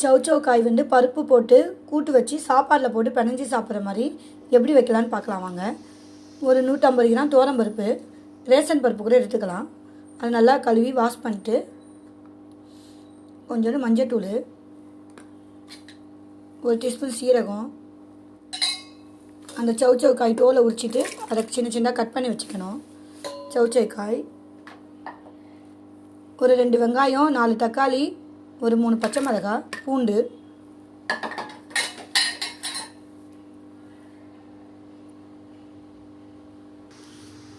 சௌசௌ காய் வந்து பருப்பு போட்டு கூட்டு வச்சு சாப்பாட்டில் போட்டு பிணைஞ்சி சாப்பிட்ற மாதிரி எப்படி வைக்கலான்னு பார்க்கலாம் வாங்க. ஒரு 150 கிராம் துவரம் பருப்பு, ரேஷன் பருப்பு கூட எடுத்துக்கலாம். அது நல்லா கழுவி வாஷ் பண்ணிட்டு கொஞ்சோண்டு மஞ்சத்தூள், 1 டீஸ்பூன் சீரகம், அந்த சௌசௌ காய் தோலை உரிச்சிட்டு அதை சின்ன சின்னதாக கட் பண்ணி வச்சுக்கணும். சௌசௌ காய், ஒரு 2 வெங்காயம், 4 தக்காளி, ஒரு 3 பச்சை மிளகாய், பூண்டு,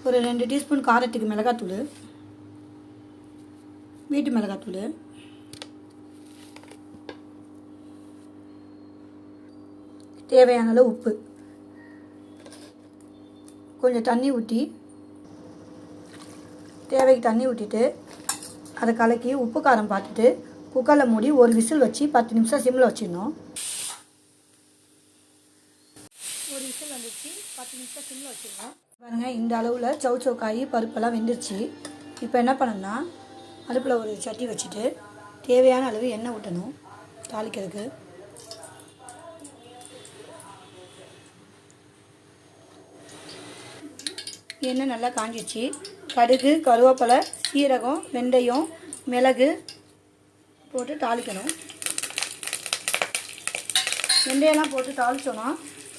ஒரு 2 டீஸ்பூன் காரத்துக்கு மிளகாத்தூள், வீட்டு மிளகாத்தூள், தேவையான அளவு உப்பு, கொஞ்சம் தண்ணி ஊற்றி தேவைக்கு தண்ணி ஊற்றிட்டு அதை கலக்கி உப்பு காரம் பார்த்துட்டு குக்கரில் மூடி ஒரு விசில் வச்சு 10 நிமிஷம் சிம்மில் வச்சிடணும். ஒரு விசில் வந்துச்சு, 10 நிமிஷம் சிம்மில் வச்சிடணும். பாருங்கள், இந்த அளவில் சௌசௌ காய் பருப்பெல்லாம் வெந்துருச்சு. இப்போ என்ன பண்ணணும்னா அடுப்பில் ஒரு சட்டி வச்சுட்டு தேவையான அளவு எண்ணெய் ஊற்றணும் தாளிக்கிறதுக்கு. எண்ணெய் நல்லா காஞ்சிச்சு. கடுகு, கருவேப்பிலை, சீரகம், வெந்தயம், மிளகு போட்டு தாளிக்கணும். வெந்தயம்லாம் போட்டு தாளித்தோன்னா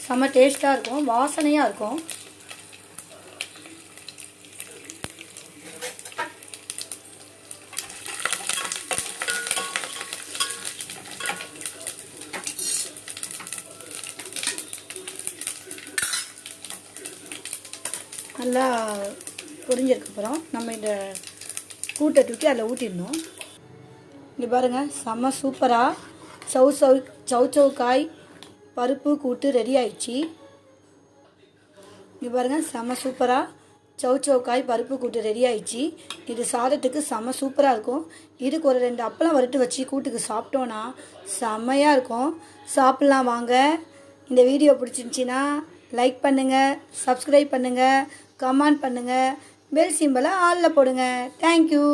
செம்ம டேஸ்ட்டாக இருக்கும், வாசனையாக இருக்கும். நல்லா பொரிஞ்சதுக்கப்புறம் நம்ம இந்த கூட்டை தூக்கி அதில் ஊற்றிடணும். இங்கே பாருங்கள், செம்ம சூப்பராக சௌசௌ காய் பருப்பு கூட்டு ரெடி ஆயிடுச்சு. இங்கே பாருங்கள், செம்ம சூப்பராக சௌசௌ காய் பருப்பு கூட்டு ரெடி ஆயிடுச்சு. இது சாதத்துக்கு செம்ம சூப்பராக இருக்கும். இதுக்கு ஒரு 2 அப்பளம் வறுத்து வச்சு கூட்டுக்கு சாப்பிட்டோன்னா செம்மையாக இருக்கும். சாப்பிட்லாம் வாங்க. இந்த வீடியோ பிடிச்சிருந்துச்சின்னா லைக் பண்ணுங்கள், சப்ஸ்கிரைப் பண்ணுங்கள், கமெண்ட் பண்ணுங்கள், பெல் சிம்பலை ஆலில் போடுங்க. தேங்க்யூ.